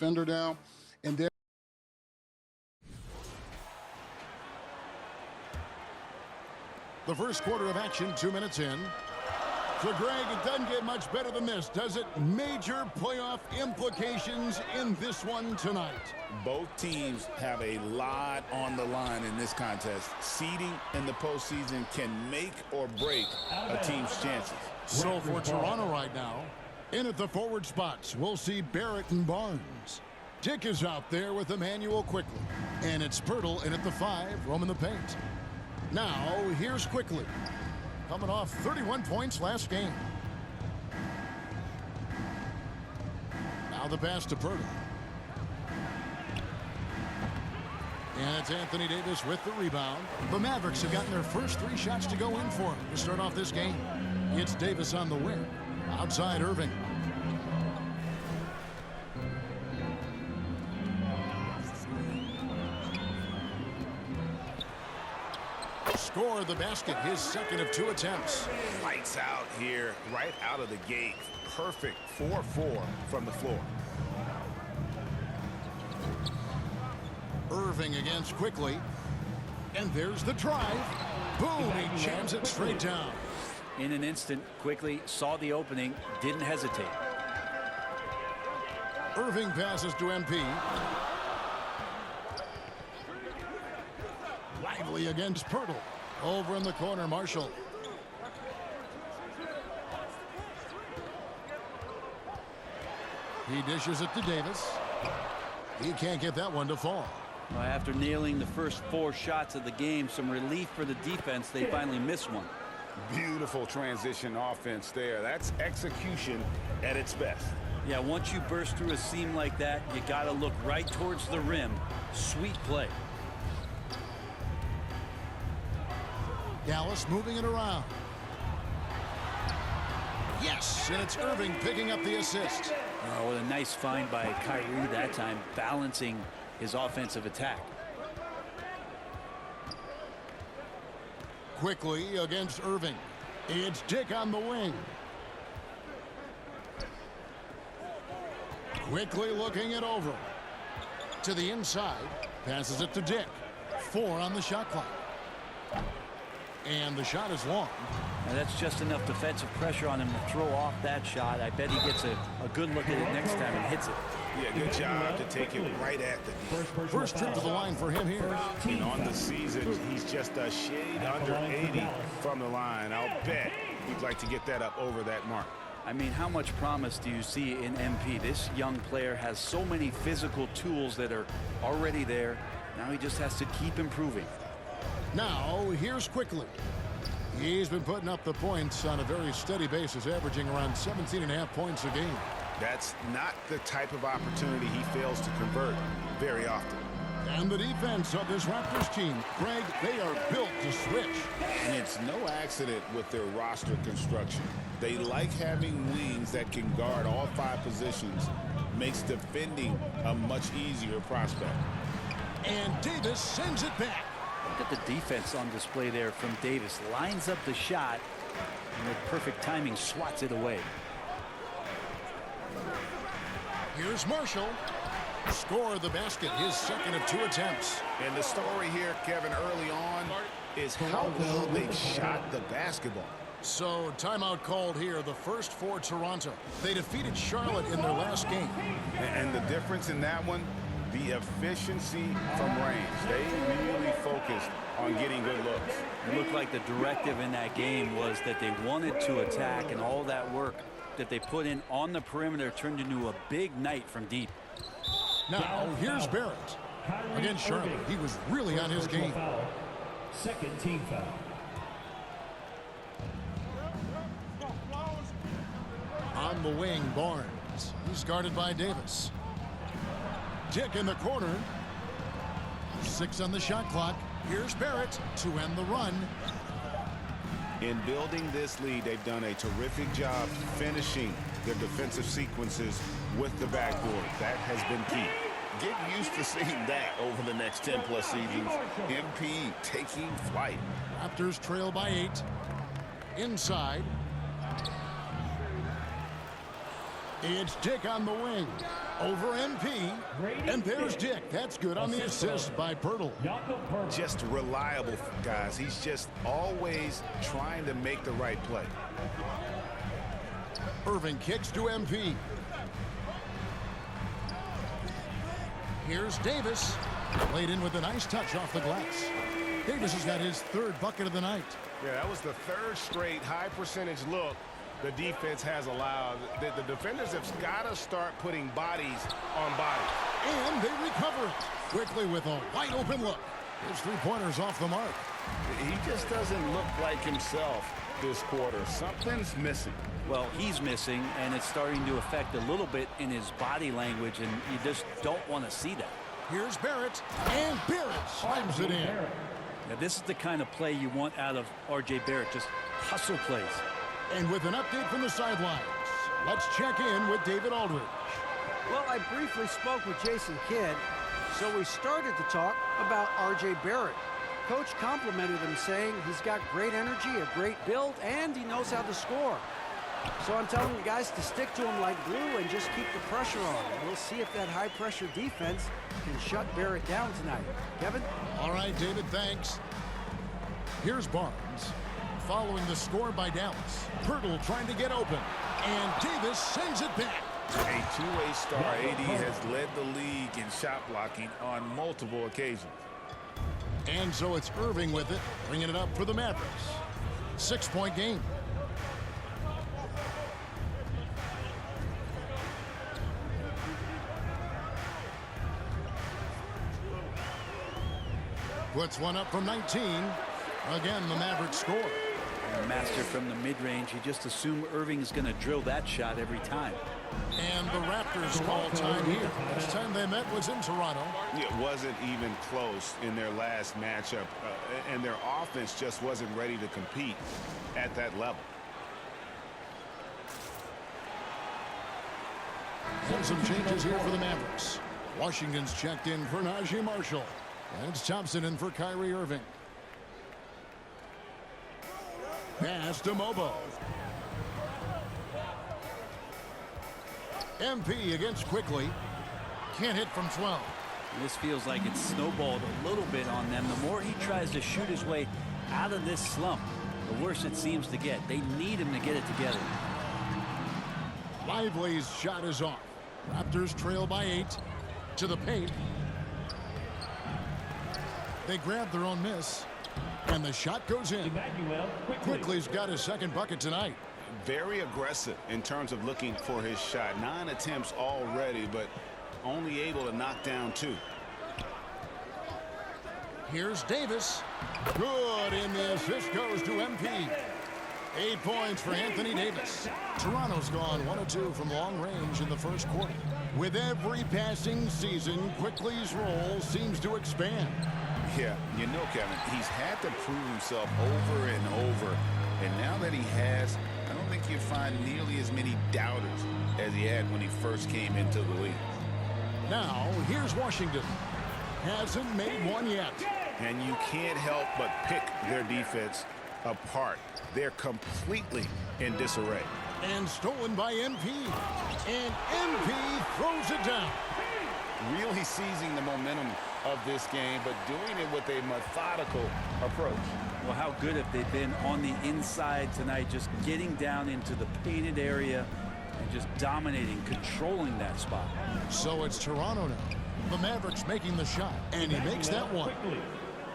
defender down, and then the first quarter of action, 2 minutes in. So, Greg, it doesn't get much better than this, does it? Major playoff implications in this one tonight. Both teams have a lot on the line in this contest. Seeding in the postseason can make or break a team's chances. So for Toronto right now, in at the forward spots, we'll see Barrett and Barnes. Dick is out there with Emmanuel quickly. And it's Pirtle in at the 5, roaming the paint. Now, here's Quickly, coming off 31 points last game. Now the pass to Pirtle. And it's Anthony Davis with the rebound. The Mavericks have gotten their first 3 shots to go in for him to start off this game. It's Davis on the wing. Outside Irving. Score the basket, his second of 2 attempts. Lights out here, right out of the gate. Perfect 4-4 from the floor. Irving against Quickly. And there's the drive. Boom, he jams it straight down. In an instant, Quickly saw the opening, didn't hesitate. Irving passes to MP. Lively against Pirtle. Over in the corner, Marshall. He dishes it to Davis. He can't get that one to fall. Well, after nailing the first 4 shots of the game, some relief for the defense. They finally missed one. Beautiful transition offense there. That's execution at its best. Yeah, once you burst through a seam like that, you got to look right towards the rim. Sweet play. Dallas moving it around. Yes, and it's Irving picking up the assist. Oh, what a nice find by Kyrie that time, balancing his offensive attack. Quickly against Irving. It's Dick on the wing. Quickly looking it over. To the inside. Passes it to Dick. 4 on the shot clock. And the shot is long. Now that's just enough defensive pressure on him to throw off that shot. I bet he gets a good look at it next time and hits it. Yeah, good job to take it right at the first trip to the line for him here. And on the season, he's just a shade under 80 from the line. I'll bet he'd like to get that up over that mark. I mean, how much promise do you see in MP? This young player has so many physical tools that are already there. Now he just has to keep improving. Now, here's Quickly. He's been putting up the points on a very steady basis, averaging around 17.5 points a game. That's not the type of opportunity he fails to convert very often. And the defense of this Raptors team, Greg, they are built to switch. And it's no accident with their roster construction. They like having wings that can guard all 5 positions. Makes defending a much easier prospect. And Davis sends it back. Look at the defense on display there from Davis. Lines up the shot and with perfect timing swats it away. Here's Marshall. Score the basket, his second of 2 attempts. And the story here, Kevin, early on is how well they've shot the basketball. So timeout called here, the first for Toronto. They defeated Charlotte in their last game. And the difference in that one, the efficiency from range. They really focused on getting good looks. It looked like the directive in that game was that they wanted to attack, and all that work that they put in on the perimeter turned into a big night from deep. Now, here's Barrett. Against Charlotte, he was really on his game. Second team foul. On the wing, Barnes. He's guarded by Davis. Dick in the corner. 6 on the shot clock. Here's Barrett to end the run. In building this lead, they've done a terrific job finishing their defensive sequences with the backboard. That has been key. Get used to seeing that over the next 10-plus seasons. MP taking flight. Raptors trail by 8. Inside. It's Dick on the wing. Over MP. And there's Dick. That's good on the assist by Pirtle. Just reliable, guys. He's just always trying to make the right play. Irving kicks to MP. Here's Davis. Laid in with a nice touch off the glass. Davis has got his third bucket of the night. Yeah, that was the third straight high-percentage look the defense has allowed. The defenders have got to start putting bodies on bodies. And they recover it quickly with a wide-open look. His three-pointers off the mark. He just doesn't look like himself this quarter. Something's missing. Well, he's missing, and it's starting to affect a little bit in his body language, and you just don't want to see that. Here's Barrett, and Barrett slams it in. Now, this is the kind of play you want out of R.J. Barrett, just hustle plays. And with an update from the sidelines, let's check in with David Aldridge. Well, I briefly spoke with Jason Kidd, so we started to talk about R.J. Barrett. Coach complimented him, saying he's got great energy, a great build, and he knows how to score. So I'm telling you guys to stick to him like glue and just keep the pressure on. We'll see if that high-pressure defense can shut Barrett down tonight. Kevin? All right, David, thanks. Here's Barnes. Following the score by Dallas. Pirtle trying to get open. And Davis sends it back. A two-way star, AD has led the league in shot blocking on multiple occasions. And so it's Irving with it, bringing it up for the Mavericks. 6-point game. Puts one up from 19. Again, the Mavericks score. Master from the mid-range. You just assume Irving's going to drill that shot every time. And the Raptors call time here. Last time they met was in Toronto. It wasn't even close in their last matchup, and their offense just wasn't ready to compete at that level. And some changes here for the Mavericks. Washington's checked in for Najee Marshall. And it's Thompson in for Kyrie Irving. Pass to Mobo. MP against Quickly. Can't hit from 12. This feels like it's snowballed a little bit on them. The more he tries to shoot his way out of this slump, the worse it seems to get. They need him to get it together. Lively's shot is off. Raptors trail by 8. To the paint. They grab their own miss. And the shot goes in. Quickly's got his second bucket tonight. Very aggressive in terms of looking for his shot. 9 attempts already, but only able to knock down 2. Here's Davis. Good, and the assist goes to MP. 8 points for Anthony Davis. Toronto's gone 1 of 2 from long range in the first quarter. With every passing season, Quickly's role seems to expand. Yeah, you know, Kevin, he's had to prove himself over and over. And now that he has, I don't think you'll find nearly as many doubters as he had when he first came into the league. Now, here's Washington. Hasn't made one yet. And you can't help but pick their defense apart. They're completely in disarray. And stolen by MP. And MP throws it down. Really seizing the momentum of this game, but doing it with a methodical approach. Well, how good have they been on the inside tonight, just getting down into the painted area and just dominating, controlling that spot. So it's Toronto now. The Mavericks making the shot, and he makes that one.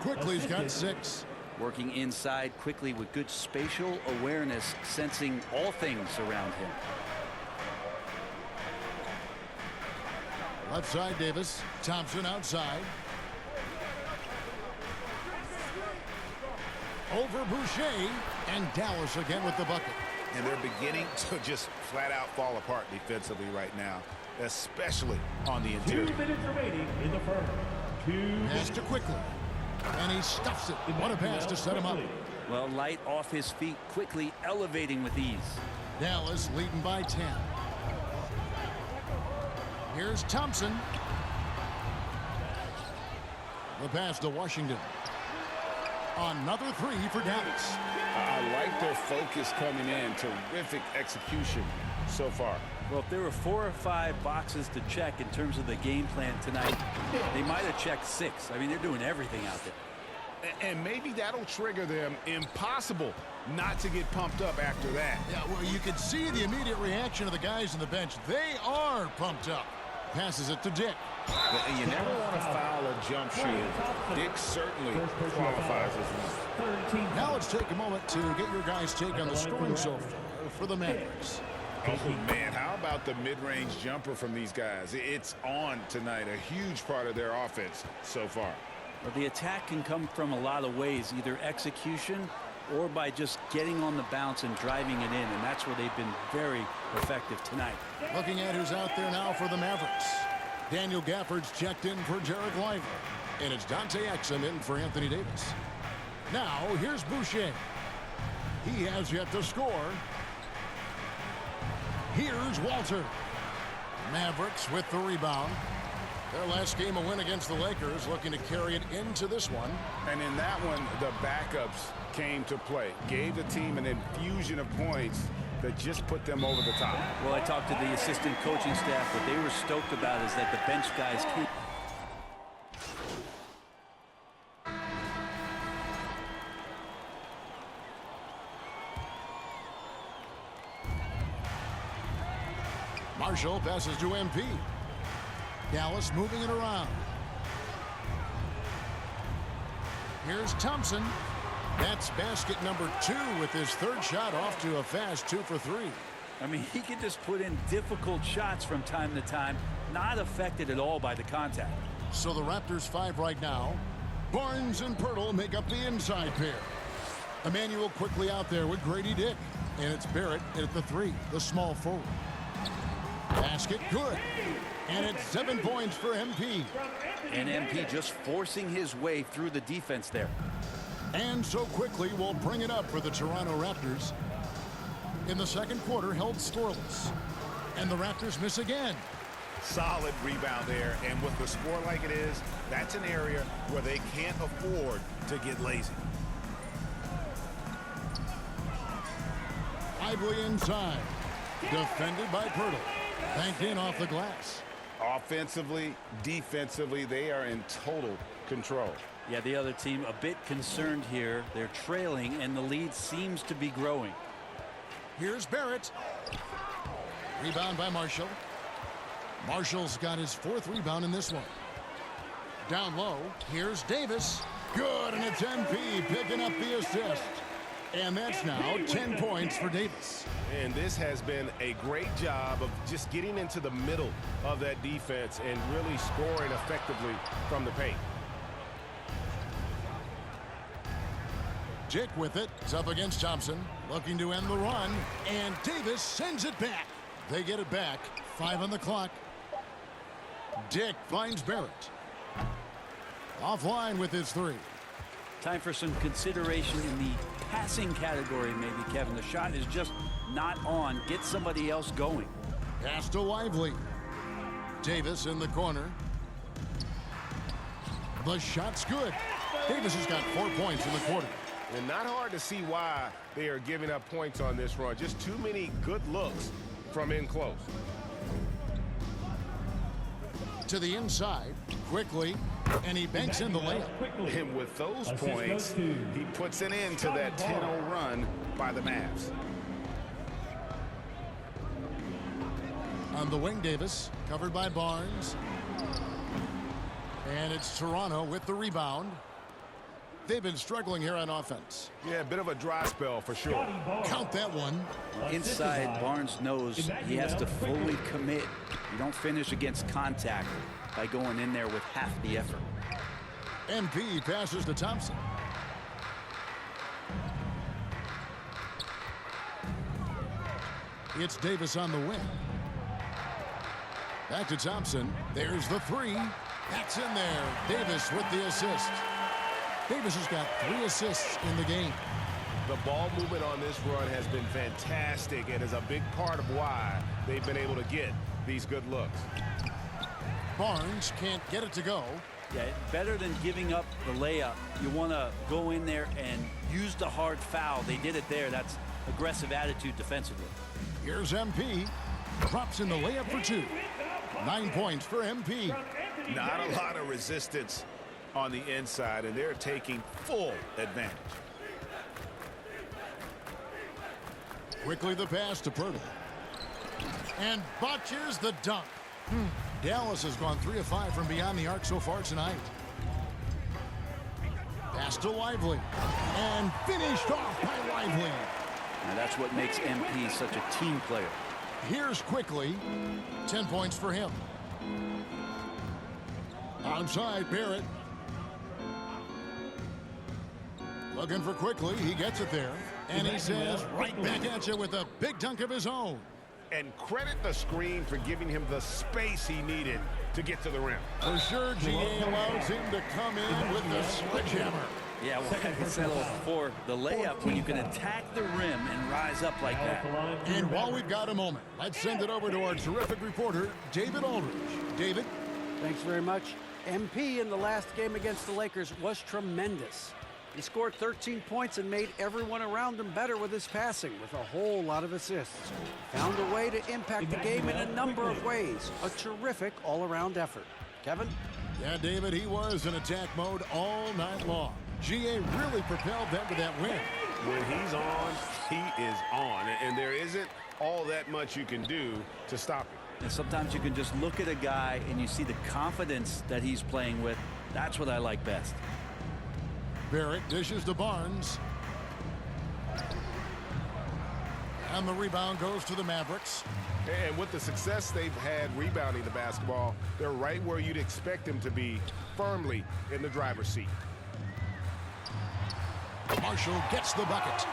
Quickly's got 6. Working inside quickly with good spatial awareness, sensing all things around him. Left side, Davis. Thompson outside. Over Boucher, and Dallas again with the bucket. And they're beginning to just flat out fall apart defensively right now, especially on the interior. 2 minutes remaining in the first. 2 Pass to Quickly, and he stuffs it. What a pass to set him up. Well, light off his feet, quickly elevating with ease. Dallas leading by 10. Here's Thompson. The pass to Washington. Another 3 for Dallas. I like their focus coming in. Terrific execution so far. Well, if there were 4 or 5 boxes to check in terms of the game plan tonight, they might have checked 6. I mean, they're doing everything out there. And maybe that'll trigger them. Impossible not to get pumped up after that. Yeah, well, you can see the immediate reaction of the guys on the bench. They are pumped up. Passes it to Dick. You never want to foul a jump shooter. Dick certainly qualifies as one. Now let's take a moment to get your guys' take on the scoring so far for the Mavericks. Oh, man, how about the mid-range jumper from these guys? It's on tonight, a huge part of their offense so far. Well, the attack can come from a lot of ways, either execution or by just getting on the bounce and driving it in, and that's where they've been very effective tonight. Looking at who's out there now for the Mavericks. Daniel Gafford's checked in for Jared Lively, and it's Dante Exum in for Anthony Davis. Now, here's Boucher. He has yet to score. Here's Walter. Mavericks with the rebound. Their last game, a win against the Lakers, looking to carry it into this one. And in that one, the backups came to play. Gave the team an infusion of points that just put them over the top. Well, I talked to the assistant coaching staff. What they were stoked about is that the bench guys can't. Marshall passes to MP. Dallas moving it around. Here's Thompson. That's basket number 2 with his 3rd shot off to a fast 2 for 3. I mean, he can just put in difficult shots from time to time, not affected at all by the contact. So the Raptors 5 right now. Barnes and Pirtle make up the inside pair. Emmanuel quickly out there with Grady Dick. And it's Barrett at the 3, the small forward. Basket good. And it's 7 points for MP. And MP just forcing his way through the defense there. And so quickly we'll bring it up for the Toronto Raptors. In the second quarter, held scoreless. And the Raptors miss again. Solid rebound there, and with the score like it is, that's an area where they can't afford to get lazy. Lively inside. Defended by Pirtle. Banked in off the glass. Offensively, defensively, they are in total control. Yeah, the other team a bit concerned here. They're trailing, and the lead seems to be growing. Here's Barrett. Rebound by Marshall. Marshall's got his 4th rebound in this one. Down low, here's Davis. Good, and it's MP picking up the assist. And that's now 10 points for Davis. And this has been a great job of just getting into the middle of that defense and really scoring effectively from the paint. Dick with it. It's up against Thompson. Looking to end the run. And Davis sends it back. They get it back. 5 on the clock. Dick finds Barrett. Offline with his 3. Time for some consideration in the passing category, maybe, Kevin. The shot is just not on. Get somebody else going. Pass to Lively. Davis in the corner. The shot's good. Davis has got 4 points in the quarter. And not hard to see why they are giving up points on this run. Just too many good looks from in close. To the inside, quickly, and he banks in the layup. And with those points, he puts an end to that 10-0 run by the Mavs. On the wing, Davis, covered by Barnes. And it's Toronto with the rebound. They've been struggling here on offense. Yeah, a bit of a dry spell for sure. Count that one. Inside, Barnes knows he has to fully commit. You don't finish against contact by going in there with half the effort. MP passes to Thompson. It's Davis on the wing. Back to Thompson. There's the 3. That's in there. Davis with the assist. Davis has got 3 assists in the game. The ball movement on this run has been fantastic and is a big part of why they've been able to get these good looks. Barnes can't get it to go. Yeah, better than giving up the layup. You want to go in there and use the hard foul. They did it there. That's aggressive attitude defensively. Here's MP. Drops in the layup for 2. 9 points for MP. Not a lot of resistance on the inside, and they're taking full advantage. Quickly the pass to Pirtle. And botches the dunk. Dallas has gone 3 of 5 from beyond the arc so far tonight. Pass to Lively. And finished off by Lively. Now that's what makes MP such a team player. Here's Quickly. 10 points for him. Onside, Barrett. Looking for Quickly. He gets it there. And he says, right back at you with a big dunk of his own. And credit the screen for giving him the space he needed to get to the rim. For sure, GA allows him to come in with the sledgehammer. Yeah, well, settle for the layup when you can attack the rim and rise up like that. And while we've got a moment, let's send it over to our terrific reporter, David Aldridge. David? Thanks very much. MP in the last game against the Lakers was tremendous. He scored 13 points and made everyone around him better with his passing, with a whole lot of assists. Found a way to impact the game in a number of ways. A terrific all-around effort. Kevin? Yeah, David, he was in attack mode all night long. GA really propelled them to that win. When he's on, he is on. And there isn't all that much you can do to stop him. And sometimes you can just look at a guy and you see the confidence that he's playing with. That's what I like best. Barrett dishes to Barnes. And the rebound goes to the Mavericks. And with the success they've had rebounding the basketball, they're right where you'd expect them to be, firmly in the driver's seat. Marshall gets the bucket.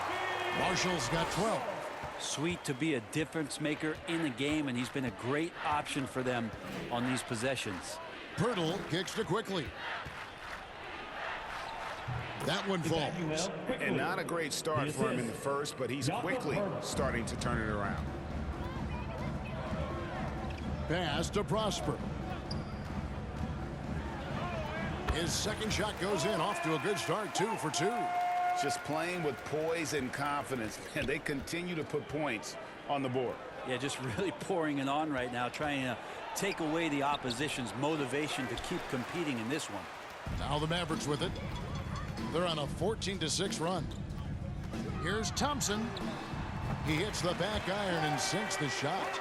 Marshall's got 12. Sweet to be a difference maker in the game, and he's been a great option for them on these possessions. Pirtle kicks to Quickly. That one falls. And not a great start for him in the first, but he's quickly starting to turn it around. Pass to Prosper. His second shot goes in, off to a good start, 2 for 2. Just playing with poise and confidence, and they continue to put points on the board. Yeah, just really pouring it on right now, trying to take away the opposition's motivation to keep competing in this one. Now the Mavericks with it. They're on a 14-6 run. Here's Thompson. He hits the back iron and sinks the shot.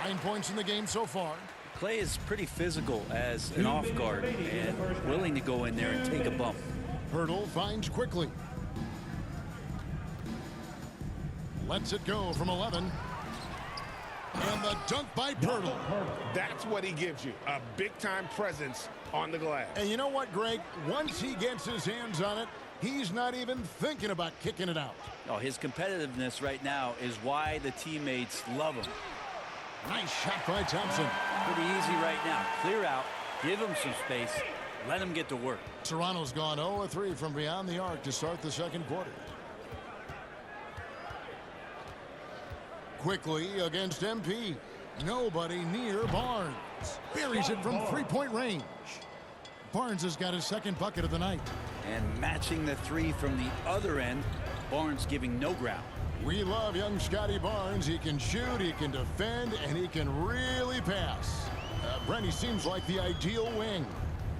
9 points in the game so far. Clay is pretty physical as an off guard and willing to go in there and take a bump. Pirtle finds Quickly. Lets it go from 11. And the dunk by Pirtle. That's what he gives you, a big-time presence on the glass. And you know what, Greg? Once he gets his hands on it, he's not even thinking about kicking it out. Oh, his competitiveness right now is why the teammates love him. Nice shot by Thompson. Pretty easy right now. Clear out, give him some space, let him get to work. Toronto's gone 0-3 from beyond the arc to start the second quarter. Quickly against MP. Nobody near Barnes. Buries it from three-point range. Barnes has got his second bucket of the night. And matching the three from the other end, Barnes giving no ground. We love young Scotty Barnes. He can shoot, he can defend, and he can really pass. Brent, he seems like the ideal wing.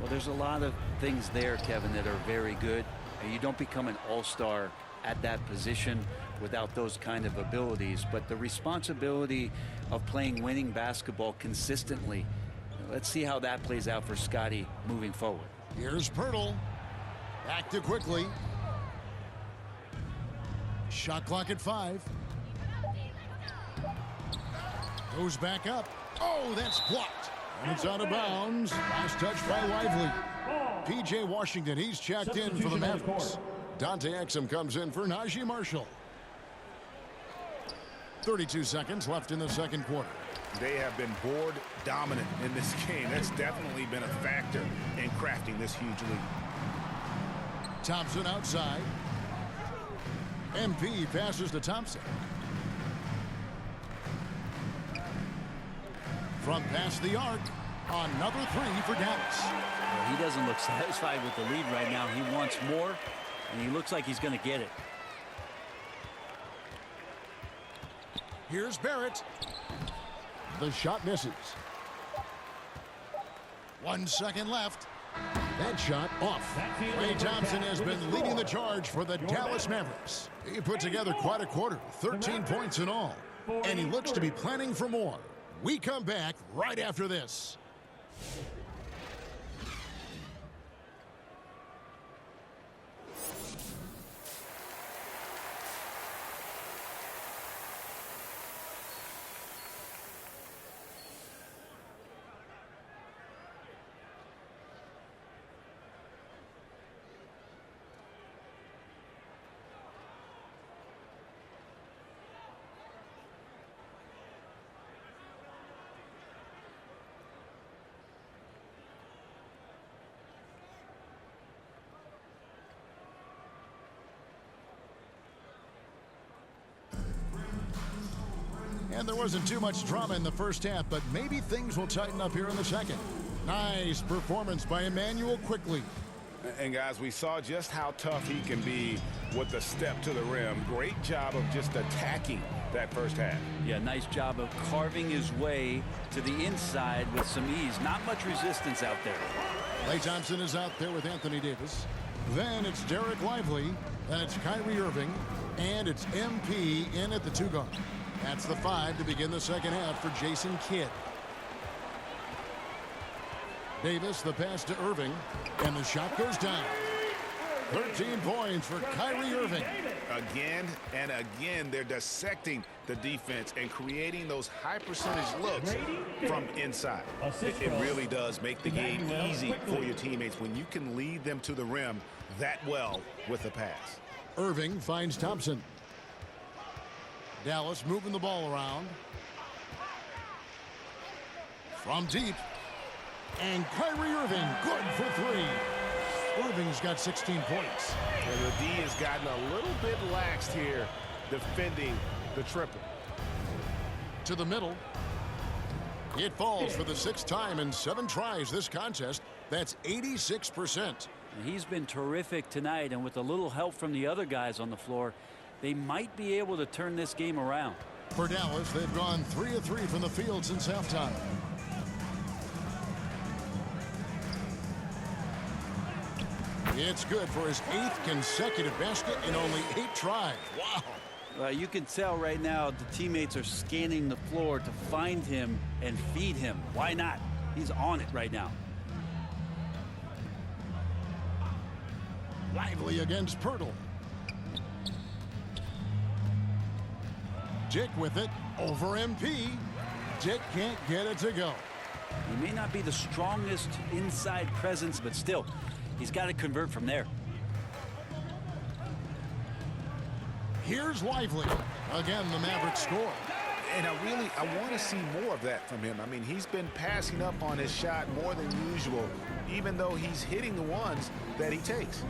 Well, there's a lot of things there, Kevin, that are very good. And you don't become an all-star at that position without those kind of abilities. But the responsibility of playing winning basketball consistently, let's see how that plays out for Scotty moving forward. Here's Pirtle. Back to Quickly. Shot clock at 5. Goes back up. Oh, that's blocked. And it's out of bounds. Last touch by Lively. P.J. Washington, he's checked in for the Mavericks. Dante Exum comes in for Najee Marshall. 32 seconds left in the second quarter. They have been board dominant in this game. That's definitely been a factor in crafting this huge lead. Thompson outside. MP passes to Thompson. From past the arc, another three for Dallas. Well, he doesn't look satisfied with the lead right now. He wants more, and he looks like he's going to get it. Here's Barrett. The shot misses. 1 second left. That shot off. Klay Thompson has been leading the charge for the Dallas Mavericks. He put together quite a quarter, 13 points in all. And he looks to be planning for more. We come back right after this. And there wasn't too much drama in the first half, but maybe things will tighten up here in the second. Nice performance by Emmanuel quickly. And guys, we saw just how tough he can be with the step to the rim. Great job of just attacking that first half. Yeah, nice job of carving his way to the inside with some ease. Not much resistance out there. Klay Thompson is out there with Anthony Davis. Then it's Derek Lively. Then it's Kyrie Irving. And it's MP in at the 2 guard. That's the 5 to begin the second half for Jason Kidd. Davis, the pass to Irving, and the shot goes down. 13 points for Kyrie Irving. Again and again, they're dissecting the defense and creating those high percentage looks from inside. It really does make the game easy for your teammates when you can lead them to the rim that well with a pass. Irving finds Thompson. Dallas moving the ball around. From deep. And Kyrie Irving, good for 3. Irving's got 16 points. And the D has gotten a little bit laxed here defending the triple. To the middle. It falls for the 6th time in 7 tries this contest. That's 86%. He's been terrific tonight, and with a little help from the other guys on the floor, they might be able to turn this game around. For Dallas, they've gone 3 of 3 from the field since halftime. It's good for his 8th consecutive basket in only 8 tries. Wow. You can tell right now the teammates are scanning the floor to find him and feed him. Why not? He's on it right now. Lively against Pirtle. Dick with it over MP. Dick can't get it to go. He may not be the strongest inside presence, but still, he's got to convert from there. Here's Lively. Again, the Mavericks score. And I want to see more of that from him. I mean, he's been passing up on his shot more than usual, even though he's hitting the ones that he takes.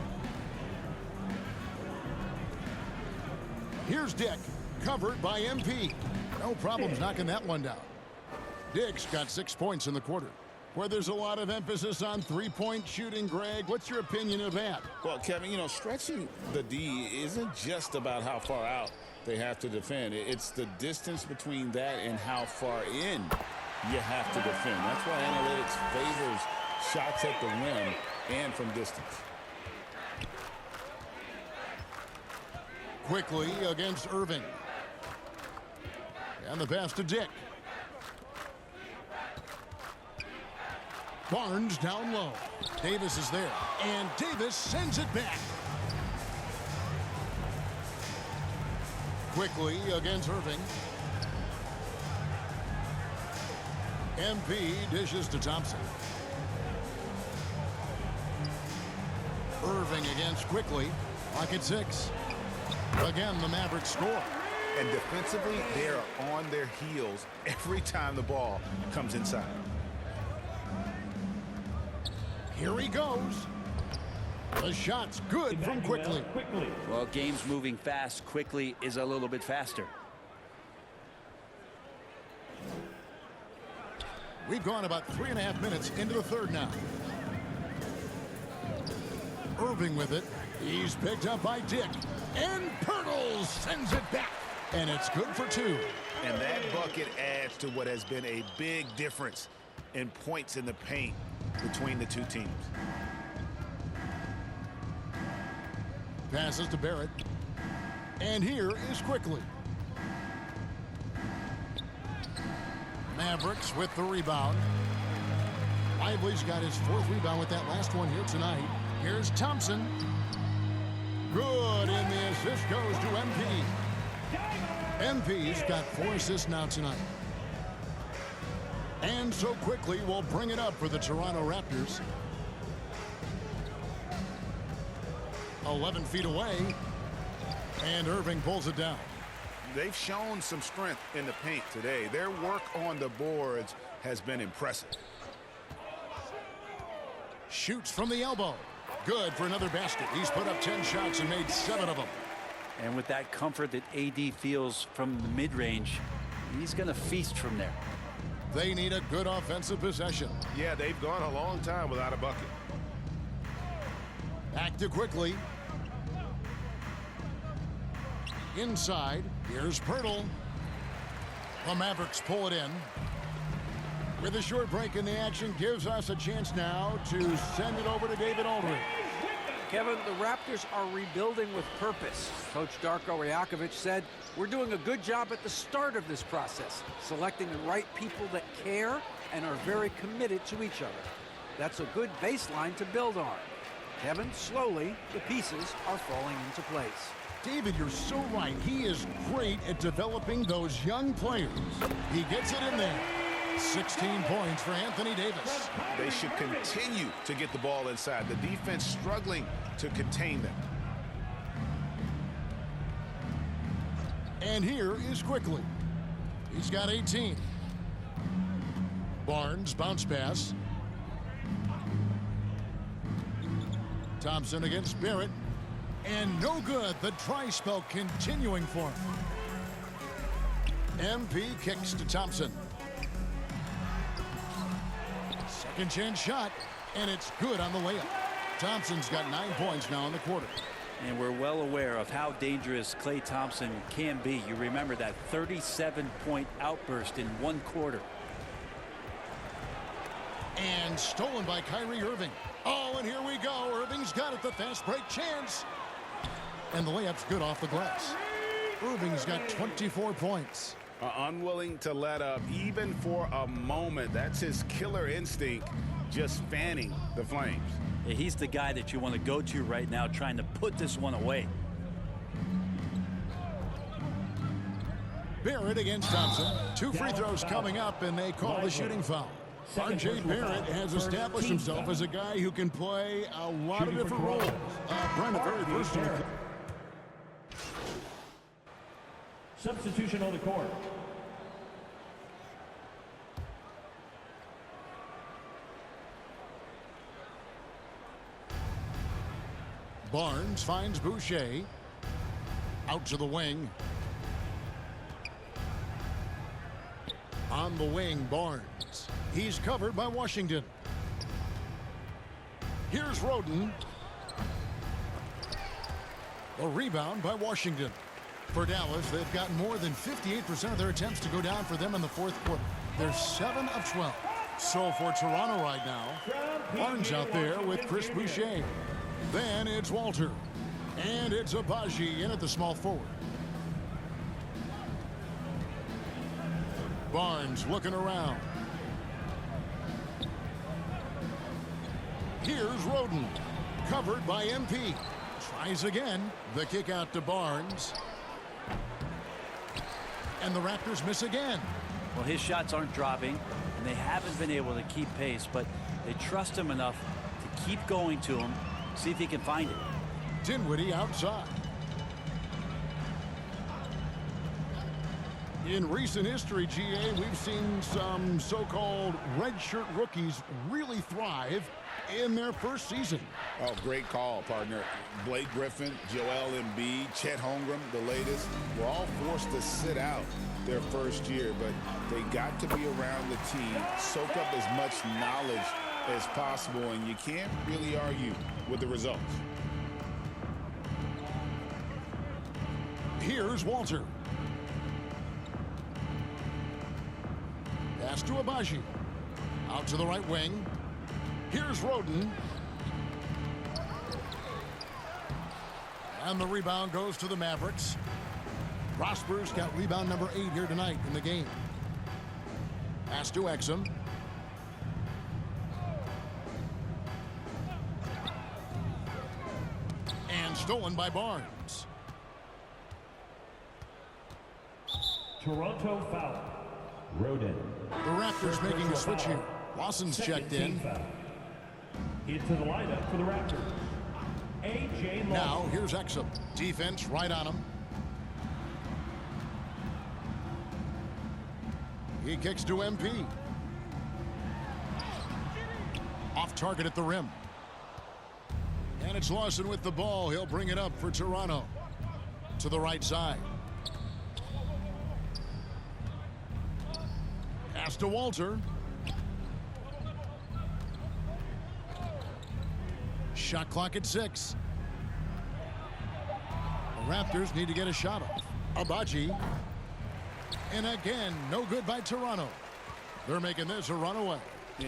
Here's Dick, covered by MP. No problems knocking that one down. Dick's got 6 points in the quarter. Where there's a lot of emphasis on three-point shooting, Greg, what's your opinion of that? Well, Kevin, you know, stretching the D isn't just about how far out they have to defend. It's the distance between that and how far in you have to defend. That's why analytics favors shots at the rim and from distance. Quickly against Irving. And the pass to Dick. Barnes down low. Davis is there. And Davis sends it back. Quickly against Irving. MP dishes to Thompson. Irving against Quickly. Lock at 6. Again, the Mavericks score. And defensively, they're on their heels every time the ball comes inside. Here he goes. The shot's good from Quickly. Well, game's moving fast. Quickly is a little bit faster. We've gone about 3.5 minutes into the third now. Irving with it. He's picked up by Dick. And Pirtle sends it back. And it's good for 2. And that bucket adds to what has been a big difference in points in the paint between the two teams. Passes to Barrett. And here is Quickly. Mavericks with the rebound. Lively's got his 4th rebound with that last one here tonight. Here's Thompson. Good, and the assist goes to MP. MP's got 4 assists now tonight. And so Quickly will bring it up for the Toronto Raptors. 11 feet away. And Irving pulls it down. They've shown some strength in the paint today. Their work on the boards has been impressive. Shoots from the elbow. Good for another basket. He's put up 10 shots and made 7 of them. And with that comfort that AD feels from the mid-range, he's going to feast from there. They need a good offensive possession. Yeah, they've gone a long time without a bucket. Back to Quickly. Inside, here's Pirtle. The Mavericks pull it in. With a short break in the action, gives us a chance now to send it over to David Aldridge. Kevin, the Raptors are rebuilding with purpose. Coach Darko Rajakovic said, we're doing a good job at the start of this process, selecting the right people that care and are very committed to each other. That's a good baseline to build on. Kevin, slowly, the pieces are falling into place. David, you're so right. He is great at developing those young players. He gets it in there. 16 points for Anthony Davis. They should continue to get the ball inside. The defense struggling to contain them. And here is Quickly. He's got 18. Barnes, bounce pass. Thompson against Barrett. And no good. The dry spell continuing for him. MP kicks to Thompson. Second chance shot, and it's good on the layup. Thompson's got 9 points now in the quarter. And we're well aware of how dangerous Klay Thompson can be. You remember that 37-point outburst in 1 quarter. And stolen by Kyrie Irving. Oh, and here we go. Irving's got it, the fast break chance. And the layup's good off the glass. Irving's got 24 points. Unwilling to let up even for a moment. That's his killer instinct, just fanning the flames. Yeah, he's the guy that you want to go to right now, trying to put this one away. Barrett against Thompson. 2 free throws coming up, and they call the shooting foul. R.J. Barrett has established himself as a guy who can play a lot of different roles. Brent, a very versatile. Substitution on the court. Barnes finds Boucher. Out to the wing. On the wing, Barnes. He's covered by Washington. Here's Roden. A rebound by Washington. For Dallas, they've got more than 58% of their attempts to go down for them in the 4th quarter. They're 7 of 12. So for Toronto right now, Barnes out there with Chris Boucher. Then it's Walter. And it's Abaji in at the small forward. Barnes looking around. Here's Roden. Covered by MP. Tries again. The kick out to Barnes. And the Raptors miss again. Well, his shots aren't dropping, and they haven't been able to keep pace, but they trust him enough to keep going to him, see if he can find it. Dinwiddie outside. In recent history, GA, we've seen some so-called redshirt rookies really thrive in their first season. Oh, great call, partner. Blake Griffin, Joel Embiid, Chet Holmgren, the latest, were all forced to sit out their first year, but they got to be around the team, soak up as much knowledge as possible, and you can't really argue with the results. Here's Walter. Pass to Abaji. Out to the right wing. Here's Roden. And the rebound goes to the Mavericks. Prosper's got rebound number 8 here tonight in the game. Pass to Exum. And stolen by Barnes. Toronto foul. Roden. The Raptors making a switch here. Lawson's checked in. Into the lineup for the Raptors. A.J. Lawson. Now here's Exum. Defense right on him. He kicks to MP. Off target at the rim. And it's Lawson with the ball. He'll bring it up for Toronto. To the right side. Pass to Walter. Shot clock at 6. The Raptors need to get a shot off. Abaji. And again, no good by Toronto. They're making this a runaway.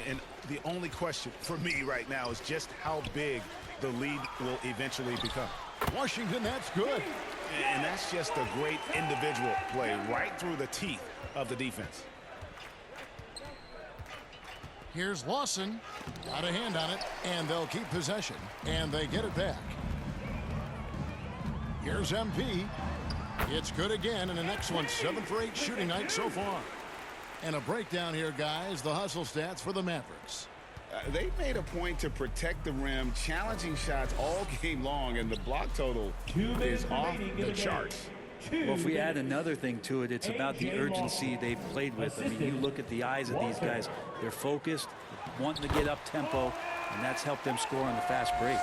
And the only question for me right now is just how big the lead will eventually become. Washington, that's good. And that's just a great individual play right through the teeth of the defense. Here's Lawson. Got a hand on it, and they'll keep possession. And they get it back. Here's MP. It's good again, and the next one, 7 for 8 shooting night so far. And a breakdown here, guys. The hustle stats for the Mavericks. They made a point to protect the rim, challenging shots all game long, and the block total is off the charts. Well, if we add another thing to it, it's about the urgency they've played with. I mean, you look at the eyes of these guys. They're focused, wanting to get up tempo, and that's helped them score on the fast break.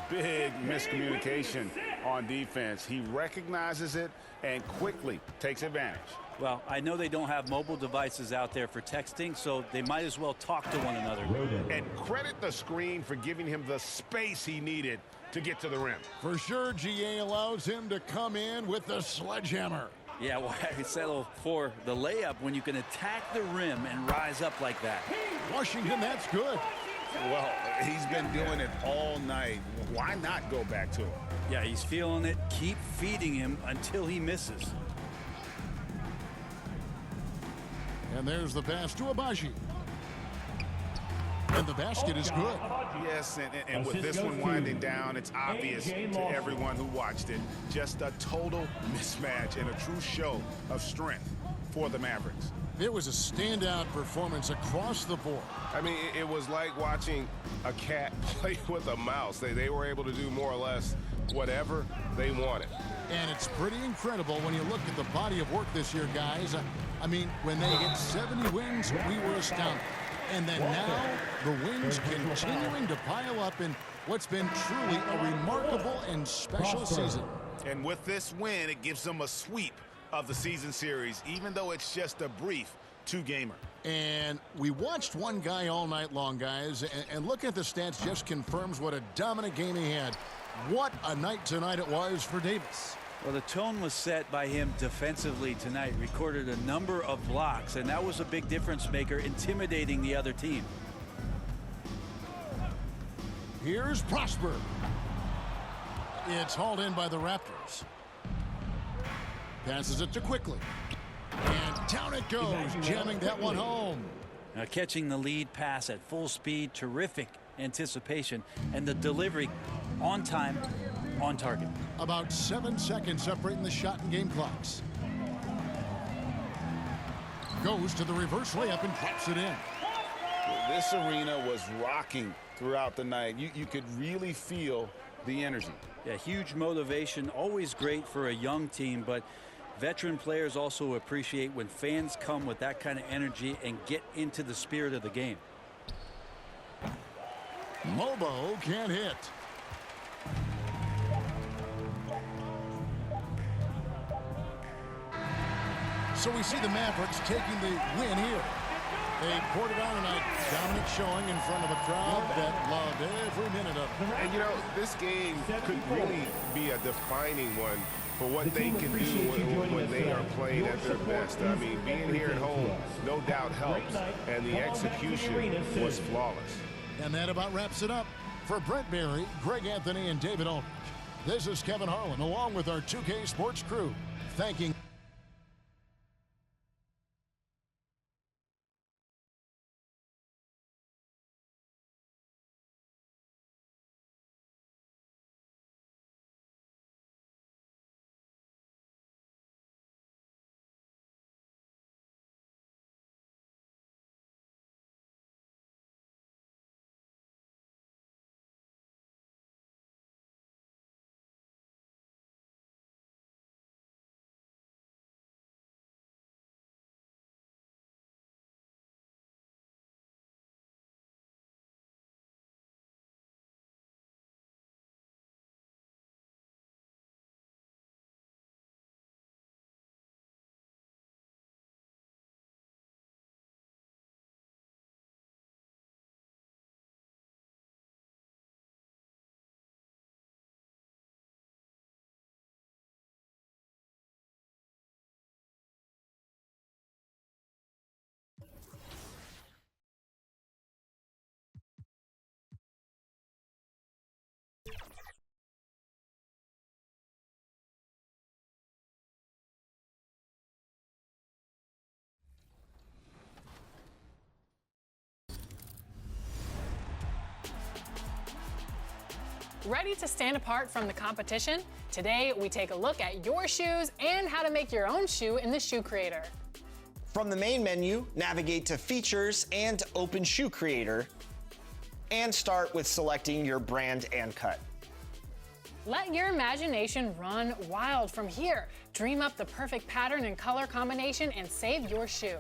Big miscommunication on defense. He recognizes it and quickly takes advantage. Well, I know they don't have mobile devices out there for texting, so they might as well talk to one another. And credit the screen for giving him the space he needed to get to the rim. For sure, GA allows him to come in with the sledgehammer. Yeah, why settle for the layup when you can attack the rim and rise up like that? Washington, that's good. Well, he's been doing it all night. Why not go back to him? Yeah, he's feeling it. Keep feeding him until he misses. And there's the pass to Abaji. And the basket is good. Yes, and with this one winding down, it's obvious to everyone who watched it. Just a total mismatch and a true show of strength for the Mavericks. It was a standout performance across the board. I mean, it was like watching a cat play with a mouse. They were able to do more or less whatever they wanted. And it's pretty incredible when you look at the body of work this year, guys. I mean, when they hit 70 wins, we were astounded. And then now, the wins continuing to pile up in what's been truly a remarkable and special season. And with this win, it gives them a sweep of the season series, even though it's just a brief two-gamer. And we watched one guy all night long, guys, and looking at the stats just confirms what a dominant game he had. What a night tonight it was for Davis. Well, the tone was set by him defensively tonight. Recorded a number of blocks, and that was a big difference maker, intimidating the other team. Here's Prosper. It's hauled in by the Raptors. Passes it to Quickly. And down it goes, jamming that one home. Now, catching the lead pass at full speed, terrific anticipation, and the delivery on time, on target. About 7 seconds separating the shot and game clocks. Goes to the reverse layup and drops it in. This arena was rocking throughout the night. You could really feel the energy. Yeah, huge motivation, always great for a young team, but veteran players also appreciate when fans come with that kind of energy and get into the spirit of the game. Mobo can't hit. So we see the Mavericks taking the win here. They poured it on tonight. Dominant showing in front of a crowd that loved every minute of it. And, you know, this game could really be a defining one for what they can do when they are playing at their best. I mean, being here at home, no doubt helps, and the execution was flawless. And that about wraps it up. For Brent Barry, Greg Anthony, and David Ulrich, this is Kevin Harlan, along with our 2K Sports crew, thanking Ready to stand apart from the competition? Today, we take a look at your shoes and how to make your own shoe in the Shoe Creator. From the main menu, navigate to Features and open Shoe Creator, and start with selecting your brand and cut. Let your imagination run wild from here. Dream up the perfect pattern and color combination and save your shoe.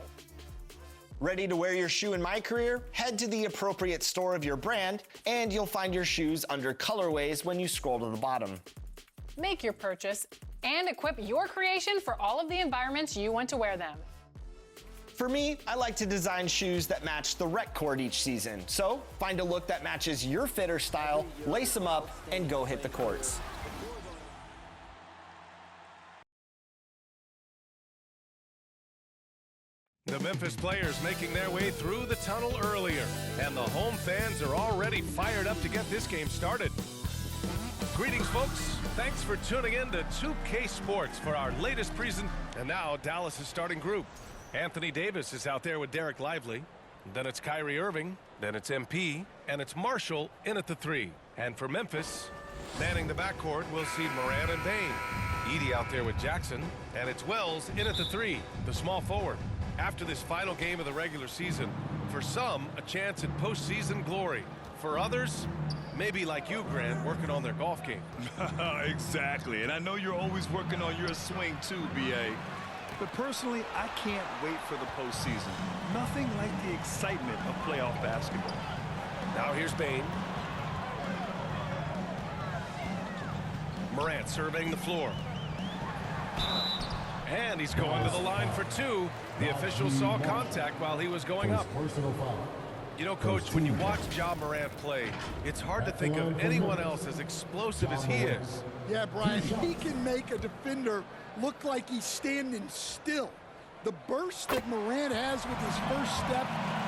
Ready to wear your shoe in My Career? Head to the appropriate store of your brand, and you'll find your shoes under colorways when you scroll to the bottom. Make your purchase and equip your creation for all of the environments you want to wear them. For me, I like to design shoes that match the rec court each season. So find a look that matches your fit or style, lace them up, and go hit the courts. The Memphis players making their way through the tunnel earlier, and the home fans are already fired up to get this game started. Greetings, folks. Thanks for tuning in to 2K Sports for our latest presentation. And now Dallas' starting group. Anthony Davis is out there with Derek Lively. Then it's Kyrie Irving. Then it's MP. And it's Marshall in at the 3. And for Memphis, manning the backcourt, we'll see Moran and Bain. Edey out there with Jackson. And it's Wells in at the 3, the small forward. After this final game of the regular season, for some, a chance at postseason glory. For others, maybe like you, Grant, working on their golf game. Exactly, and I know you're always working on your swing too, B.A. But personally, I can't wait for the postseason. Nothing like the excitement of playoff basketball. Now here's Bain. Morant surveying the floor. And he's going to the line for 2. The official saw contact while he was going up. You know, Coach, when you watch Ja Morant play, it's hard to think of anyone else as explosive as he is. Yeah, Brian, he can make a defender look like he's standing still. The burst that Morant has with his first step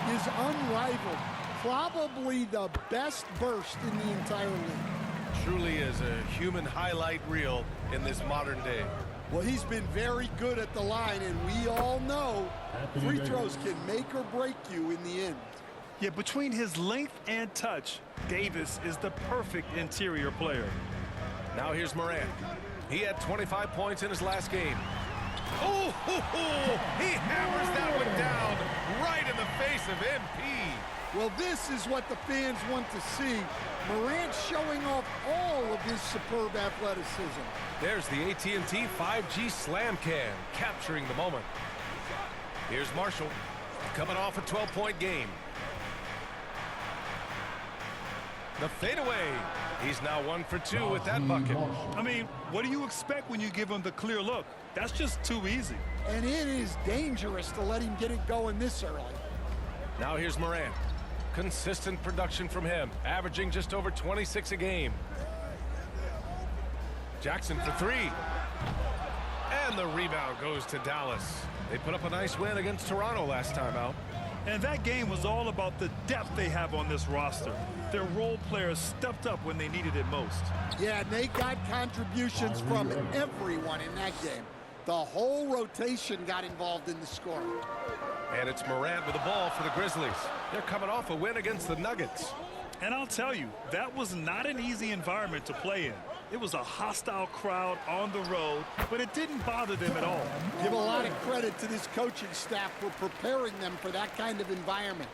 is unrivaled. Probably the best burst in the entire league. Truly is a human highlight reel in this modern day. Well, he's been very good at the line, and we all know free throws can make or break you in the end. Yeah, between his length and touch, Davis is the perfect interior player. Now here's Morant. He had 25 points in his last game. Oh, he hammers that one down right in the face of MP. Well, this is what the fans want to see. Morant showing off all of his superb athleticism. There's the AT&T 5G Slam Can, capturing the moment. Here's Marshall, coming off a 12-point game. The fadeaway. He's now 1 for 2 with that bucket. I mean, what do you expect when you give him the clear look? That's just too easy. And it is dangerous to let him get it going this early. Now here's Morant. Consistent production from him, averaging just over 26 a game. Jackson for 3. And the rebound goes to Dallas. They put up a nice win against Toronto last time out. And that game was all about the depth they have on this roster. Their role players stepped up when they needed it most. Yeah, and they got contributions from everyone in that game. The whole rotation got involved in the scoring. And it's Morant with the ball for the Grizzlies. They're coming off a win against the Nuggets. And I'll tell you, that was not an easy environment to play in. It was a hostile crowd on the road, but it didn't bother them at all. Give a lot of credit to this coaching staff for preparing them for that kind of environment.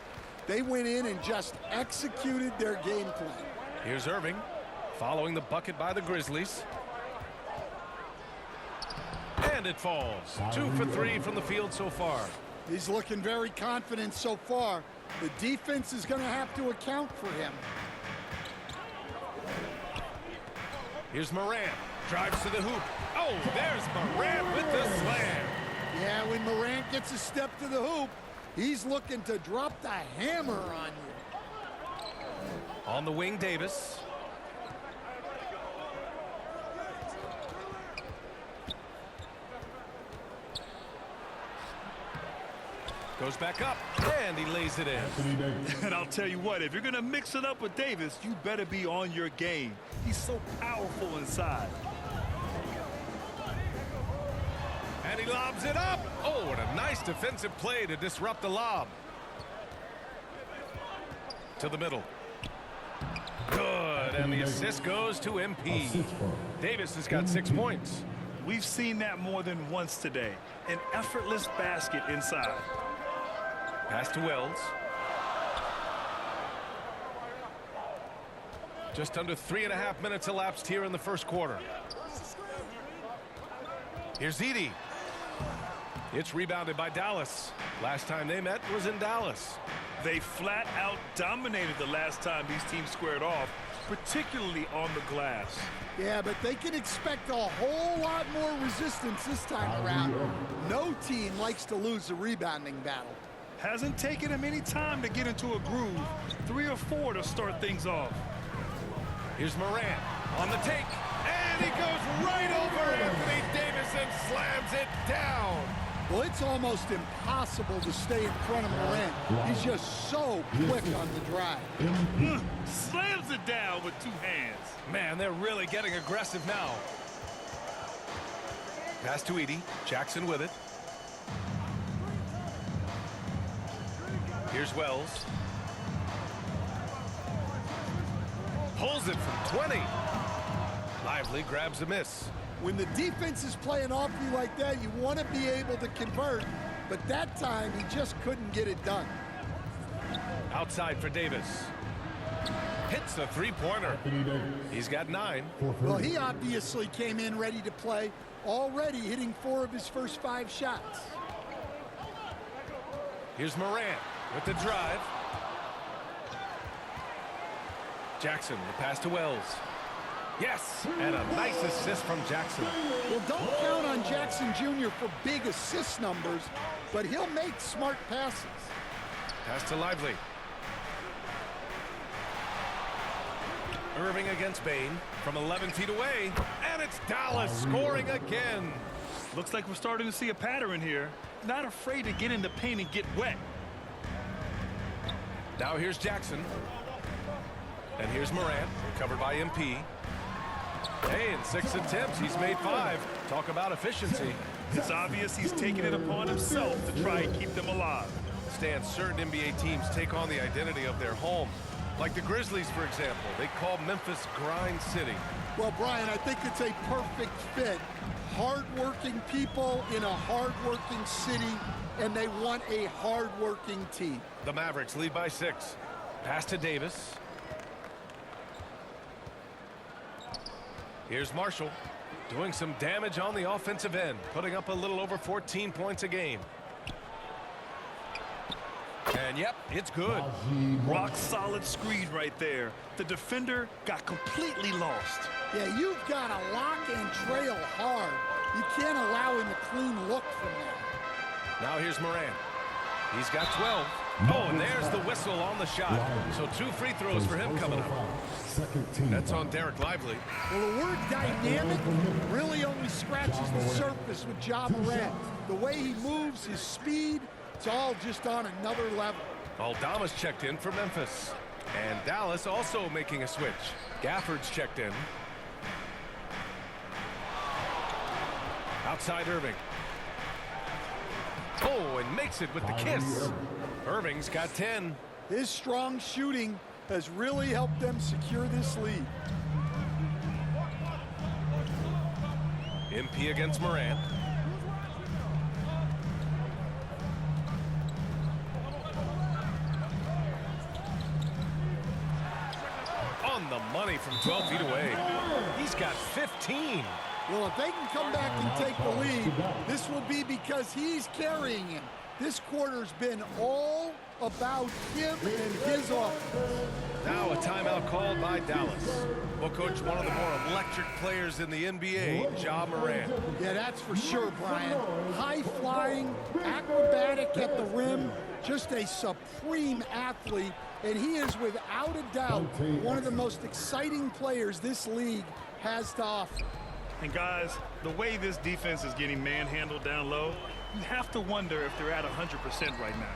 They went in and just executed their game plan. Here's Irving, following the bucket by the Grizzlies. And it falls. 2 for 3 from the field so far. He's looking very confident so far. The defense is going to have to account for him. Here's Morant. Drives to the hoop. Oh, there's Morant with the slam. Yeah, when Morant gets a step to the hoop, he's looking to drop the hammer on you. On the wing, Davis. Goes back up, and he lays it in. And I'll tell you what, if you're going to mix it up with Davis, you better be on your game. He's so powerful inside. And he lobs it up. Oh, what a nice defensive play to disrupt the lob. To the middle. Good, and the assist goes to MP. Davis has got 6 points. We've seen that more than once today. An effortless basket inside. Pass to Wells. Just under 3.5 minutes elapsed here in the first quarter. Here's Edey. It's rebounded by Dallas. Last time they met was in Dallas. They flat out dominated the last time these teams squared off, particularly on the glass. Yeah, but they can expect a whole lot more resistance this time around. No team likes to lose a rebounding battle. Hasn't taken him any time to get into a groove. 3 or 4 to start things off. Here's Morant on the take, and he goes right over Anthony Davis and slams it down. Well, it's almost impossible to stay in front of Morant. He's just so quick on the drive. Slams it down with 2 hands. Man, they're really getting aggressive now. Pass to Edey. Jackson with it. Here's Wells. Pulls it from 20. Lively grabs a miss. When the defense is playing off you like that, you want to be able to convert, but that time he just couldn't get it done. Outside for Davis. Hits the three-pointer. He's got 9. Well, he obviously came in ready to play, already hitting 4 of his first 5 shots. Here's Morant with the drive. Jackson, the pass to Wells. Yes, and a nice assist from Jackson. Well, don't count on Jackson Jr. for big assist numbers, but he'll make smart passes. Pass to Lively. Irving against Bain from 11 feet away, and it's Dallas scoring again. Looks like we're starting to see a pattern here. Not afraid to get in the paint and get wet. Now here's Jackson. And here's Morant, covered by MP. Hey, in 6 attempts, he's made 5. Talk about efficiency. It's obvious he's taking it upon himself to try and keep them alive. Stan, certain NBA teams take on the identity of their home. Like the Grizzlies, for example. They call Memphis Grind City. Well, Brian, I think it's a perfect fit. Hard-working people in a hard-working city, and they want a hard-working team. The Mavericks lead by 6. Pass to Davis. Here's Marshall doing some damage on the offensive end, putting up a little over 14 points a game. And yep, it's good. Rock solid screen right there. The defender got completely lost. Yeah, you've got to lock and trail hard. You can't allow him a clean look from there. Now here's Morant. He's got 12. Oh, and there's the whistle on the shot. So 2 free throws for him coming up. That's on Derek Lively. Well, the word dynamic really only scratches the surface with Ja Morant. The way he moves, his speed, it's all just on another level. Aldama's checked in for Memphis. And Dallas also making a switch. Gafford's checked in. Outside Irving. Oh, and makes it with the kiss. Irving's got 10. His strong shooting has really helped them secure this lead. MP against Morant. On the money from 12 feet away. He's got 15. Well, if they can come back and take the lead, this will be because he's carrying him. This quarter's been all about him and his offense. Now a timeout called by Dallas. Well, Coach, one of the more electric players in the NBA, Ja Morant. Yeah, that's for sure, Brian. High-flying, acrobatic at the rim, just a supreme athlete. And he is, without a doubt, one of the most exciting players this league has to offer. And guys, the way this defense is getting manhandled down low, you have to wonder if they're at 100% right now.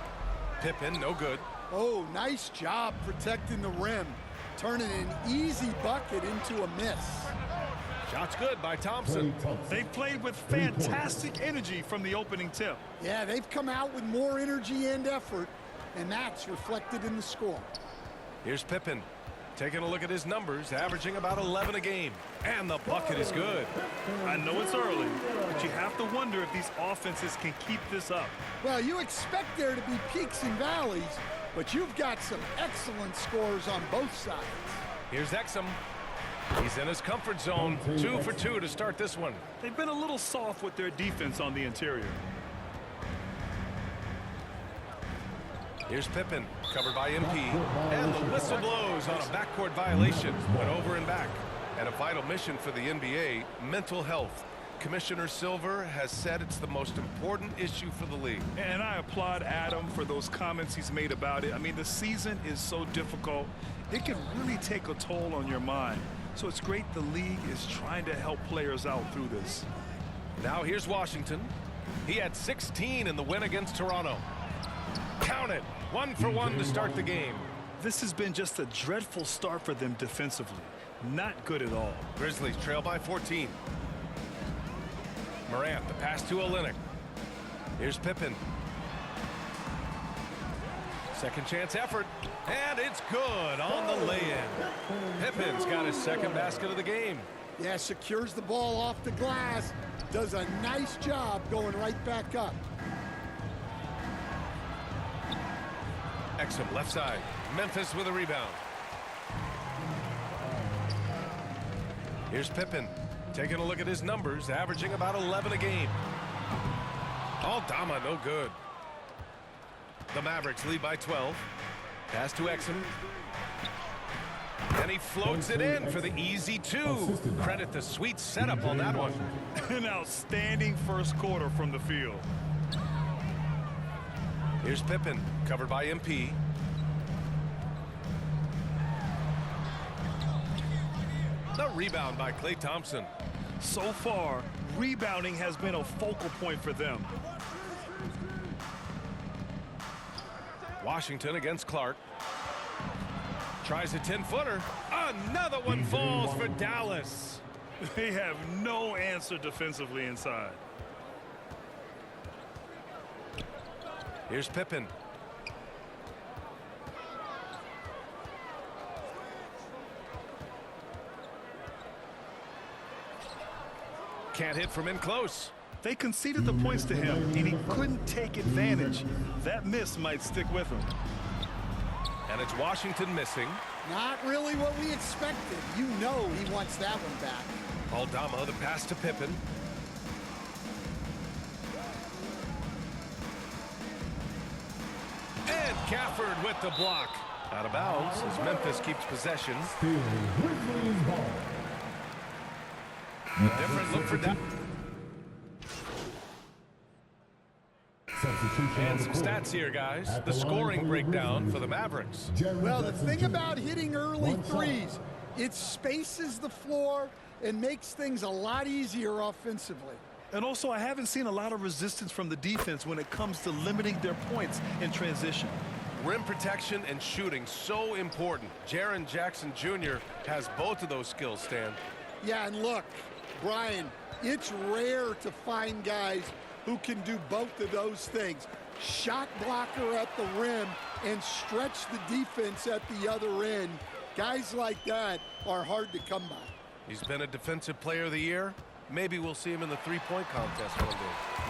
Pippen, no good. Oh, nice job protecting the rim, turning an easy bucket into a miss. Shot's good by Thompson. They played with fantastic energy from the opening tip. Yeah, they've come out with more energy and effort, and that's reflected in the score. Here's Pippen. Taking a look at his numbers, averaging about 11 a game. And the bucket is good. I know it's early, but you have to wonder if these offenses can keep this up. Well, you expect there to be peaks and valleys, but you've got some excellent scores on both sides. Here's Exum. He's in his comfort zone. 2 for 2 to start this one. They've been a little soft with their defense on the interior. Here's Pippen, covered by MP. And the whistle blows on a backcourt violation. Went over and back. And a vital mission for the NBA, mental health. Commissioner Silver has said it's the most important issue for the league. And I applaud Adam for those comments he's made about it. I mean, the season is so difficult. It can really take a toll on your mind. So it's great the league is trying to help players out through this. Now here's Washington. He had 16 in the win against Toronto. Count it. 1 for 1 to start the game. This has been just a dreadful start for them defensively. Not good at all. Grizzlies trail by 14. Morant, the pass to Olynyk. Here's Pippen. Second chance effort. And it's good on the lay-in. Pippen's got his second basket of the game. Yeah, secures the ball off the glass. Does a nice job going right back up. Exum left side. Memphis with a rebound. Here's Pippen. Taking a look at his numbers, averaging about 11 a game. Aldama, no good. The Mavericks lead by 12. Pass to Exum. And he floats it in for the easy 2. Credit the sweet setup on that one. An outstanding first quarter from the field. Here's Pippen, covered by MP. The rebound by Klay Thompson. So far, rebounding has been a focal point for them. Washington against Clark. Tries a 10-footer. Another one falls for Dallas. They have no answer defensively inside. Here's Pippen. Can't hit from in close. They conceded the points to him, and he couldn't take advantage. That miss might stick with him. And it's Washington missing. Not really what we expected. You know he wants that one back. Aldama, the pass to Pippen. And Gafford with the block. Out of bounds as Memphis keeps possession. Different look for Dallas. And some stats here, guys. The scoring breakdown for the Mavericks. Well, the thing about hitting early threes, it spaces the floor and makes things a lot easier offensively. And also, I haven't seen a lot of resistance from the defense when it comes to limiting their points in transition. Rim protection and shooting, so important. Jaren Jackson Jr. has both of those skills, Stan. Yeah, and look, Brian, it's rare to find guys who can do both of those things. Shot blocker at the rim and stretch the defense at the other end. Guys like that are hard to come by. He's been a defensive player of the year. Maybe we'll see him in the three-point contest one day.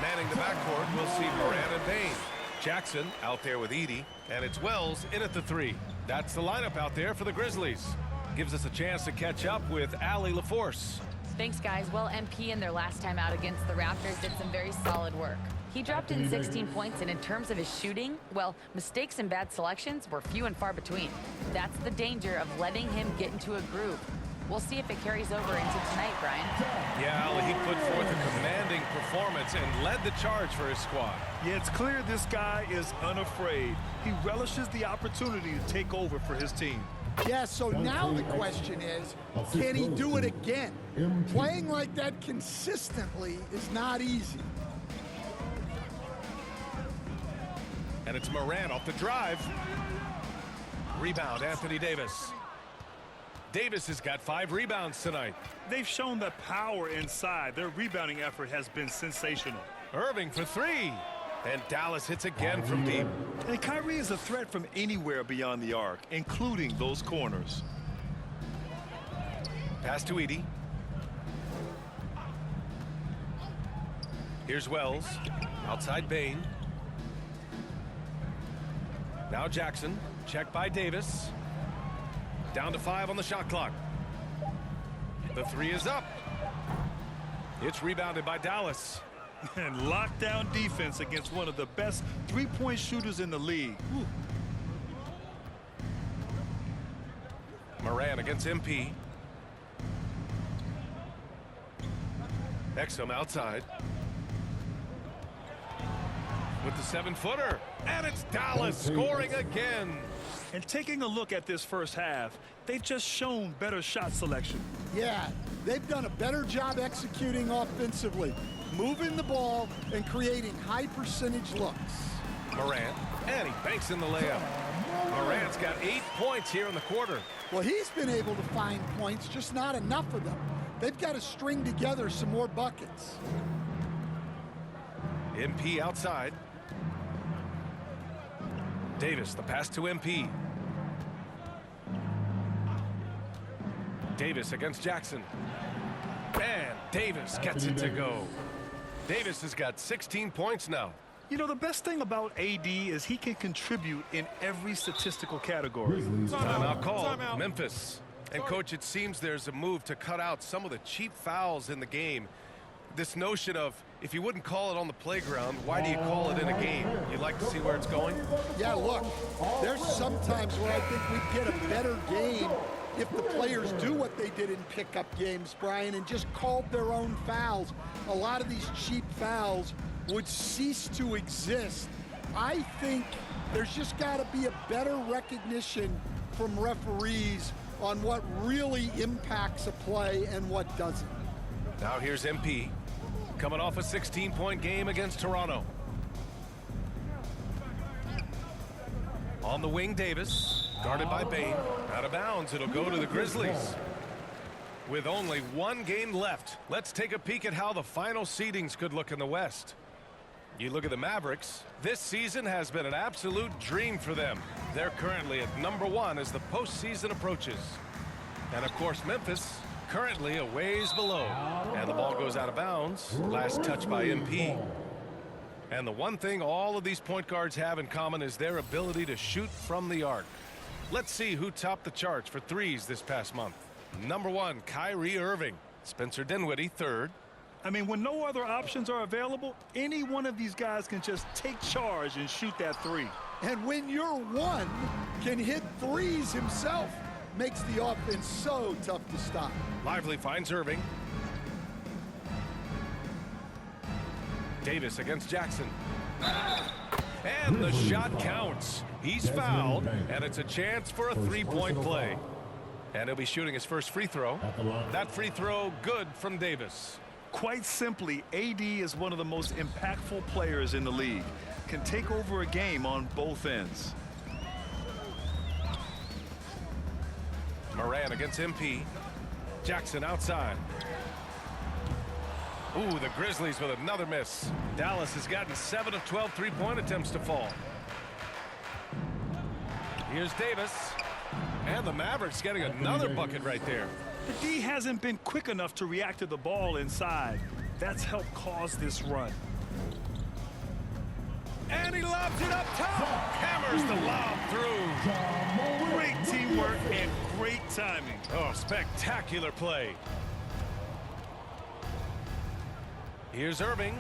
Manning the backcourt, we'll see Moran and Bain. Jackson out there with Edey, and it's Wells in at the three. That's the lineup out there for the Grizzlies. Gives us a chance to catch up with Allie LaForce. Thanks, guys. Well, MP in their last time out against the Raptors did some very solid work. He dropped in 16 points, and in terms of his shooting, well, mistakes and bad selections were few and far between. That's the danger of letting him get into a groove. We'll see if it carries over into tonight, Brian. Yeah, Allie, he put forth a commanding performance and led the charge for his squad. Yeah, it's clear this guy is unafraid. He relishes the opportunity to take over for his team. Yeah, so now the question is, can he do it again? Playing like that consistently is not easy. And it's Moran off the drive. Rebound, Anthony Davis. Davis has got 5 rebounds tonight. They've shown the power inside. Their rebounding effort has been sensational. Irving for 3. And Dallas hits again from deep. And Kyrie is a threat from anywhere beyond the arc, including those corners. Pass to Edey. Here's Wells. Outside Bain. Now Jackson. Checked by Davis. Down to 5 on the shot clock. The 3 is up. It's rebounded by Dallas. And lockdown defense against one of the best three-point shooters in the league. Whew. Moran against MP. Exum outside. With the 7-footer. And it's Dallas scoring again. And taking a look at this first half, they've just shown better shot selection. Yeah, they've done a better job executing offensively, moving the ball and creating high percentage looks. Moran, and he banks in the layup. Moran's got 8 points here in the quarter. Well, he's been able to find points, just not enough of them. They've got to string together some more buckets. MP outside. Davis, the pass to MP. Davis against Jackson. And Davis gets it to go. Davis has got 16 points now. You know, the best thing about AD is he can contribute in every statistical category. Timeout called. Memphis. And, Coach, it seems there's a move to cut out some of the cheap fouls in the game. This notion of, if you wouldn't call it on the playground, why do you call it in a game? You'd like to see where it's going? Yeah, look, there's sometimes where I think we get a better game if the players do what they did in pickup games, Brian, and just called their own fouls. A lot of these cheap fouls would cease to exist. I think there's just got to be a better recognition from referees on what really impacts a play and what doesn't. Now here's MP. Coming off a 16-point game against Toronto. On the wing, Davis. Guarded by Bain. Out of bounds. It'll go to the Grizzlies. With only 1 game left, let's take a peek at how the final seedings could look in the West. You look at the Mavericks. This season has been an absolute dream for them. They're currently at #1 as the postseason approaches. And, of course, Memphis currently a ways below. And the ball goes out of bounds. Last touch by MP. And the one thing all of these point guards have in common is their ability to shoot from the arc. Let's see who topped the charts for threes this past month. #1, Kyrie Irving. Spencer Dinwiddie, 3rd. I mean, when no other options are available, any one of these guys can just take charge and shoot that 3. And when your one can hit threes himself, makes the offense so tough to stop. Lively finds Irving. Davis against Jackson. And the shot counts. He's fouled, and it's a chance for a three-point play. And he'll be shooting his first free throw. That free throw good from Davis. Quite simply, AD is one of the most impactful players in the league. Can take over a game on both ends. Moran against MP. Jackson outside. Ooh, the Grizzlies with another miss. Dallas has gotten 7 of 12 three-point attempts to fall. Here's Davis. And the Mavericks getting another bucket right there. The D hasn't been quick enough to react to the ball inside. That's helped cause this run. And he lobs it up top. Hammers the lob through. Great teamwork and great timing. Oh, spectacular play. Here's Irving.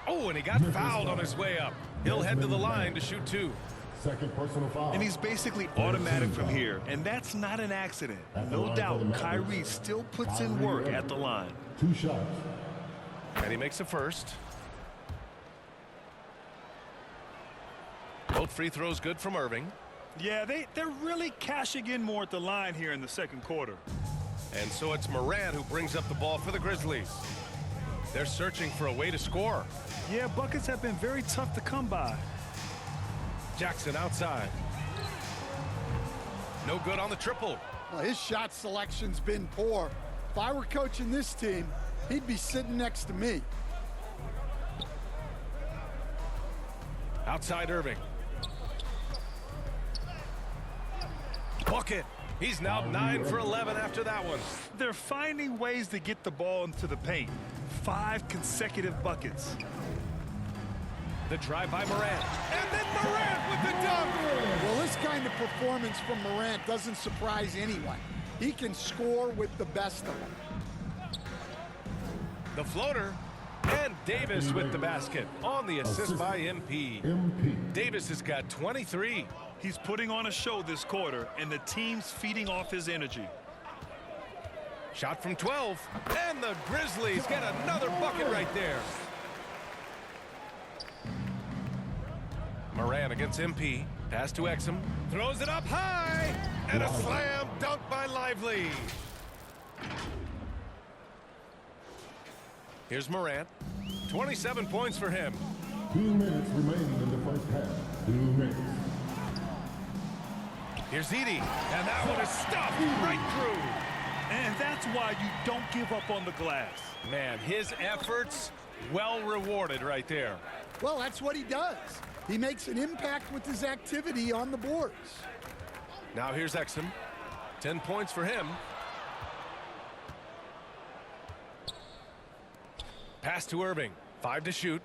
Oh, and he got fouled on his way up. He'll head to the line to shoot 2. Second personal foul. And he's basically automatic from here, and that's not an accident. No doubt, Kyrie still puts in work at the line. 2 shots. And he makes the first. Both free throws good from Irving. Yeah, they're really cashing in more at the line here in the second quarter. And so it's Moran who brings up the ball for the Grizzlies. They're searching for a way to score. Yeah, buckets have been very tough to come by. Jackson outside. No good on the triple. Well, his shot selection's been poor. If I were coaching this team, he'd be sitting next to me. Outside Irving. Bucket. He's now 9 for 11 after that one. They're finding ways to get the ball into the paint. 5 consecutive buckets. The drive by Morant. And then Morant with the dunk. Well, this kind of performance from Morant doesn't surprise anyone. He can score with the best of them. The floater. And Davis with the basket on the assist by MP. Davis has got 23. He's putting on a show this quarter, and the team's feeding off his energy. Shot from 12. And the Grizzlies get another bucket right there. Moran against MP. Pass to Exum. Throws it up high. And a slam dunk by Lively. Here's Morant. 27 points for him. 2 minutes remaining in the first half. 2 minutes. Here's Edey. And that one is stuffed right through. And that's why you don't give up on the glass. Man, his efforts well rewarded right there. Well, that's what he does. He makes an impact with his activity on the boards. Now here's Exum. 10 points for him. Pass to Irving. 5 to shoot.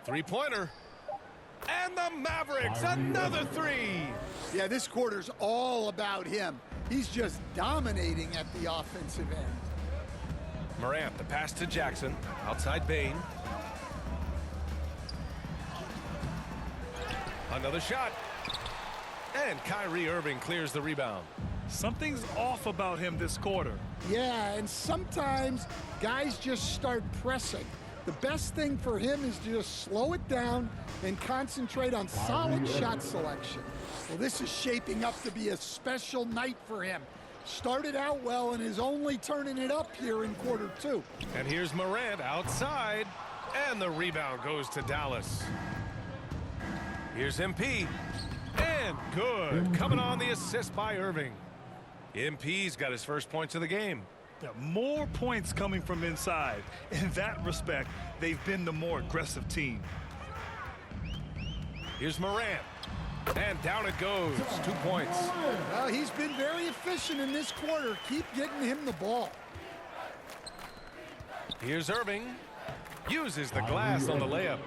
3-pointer. And the Mavericks, another 3. Yeah, this quarter's all about him. He's just dominating at the offensive end. Morant, the pass to Jackson. Outside Bane. Another shot. And Kyrie Irving clears the rebound. Something's off about him this quarter. Yeah, and sometimes guys just start pressing. The best thing for him is to just slow it down and concentrate on solid shot selection. Well, this is shaping up to be a special night for him. Started out well and is only turning it up here in quarter 2. And here's Morant outside. And the rebound goes to Dallas. Here's MP. And good. Coming on the assist by Irving. MP's got his first points of the game. Yeah, more points coming from inside. In that respect, they've been the more aggressive team. Here's Morant. And down it goes. 2 points. Well, he's been very efficient in this quarter. Keep getting him the ball. Here's Irving. Uses the glass on the layup.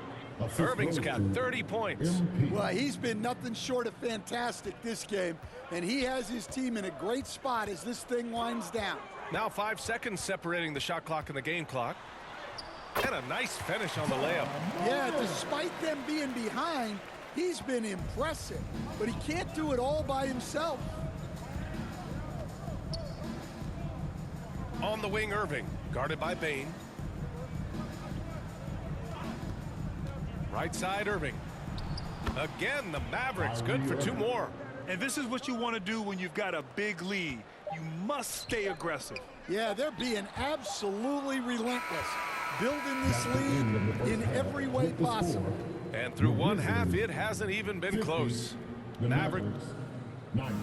Irving's got 30 points. Well, he's been nothing short of fantastic this game, and he has his team in a great spot as this thing winds down. Now 5 seconds separating the shot clock and the game clock. And a nice finish on the layup. Yeah, despite them being behind, he's been impressive, but he can't do it all by himself. On the wing, Irving, guarded by Bane. Right side, Irving. Again, the Mavericks good for 2 more. And this is what you want to do when you've got a big lead. You must stay aggressive. Yeah, they're being absolutely relentless, building this lead in every way possible. And through one half, it hasn't even been close. The Maverick. Mavericks, 9.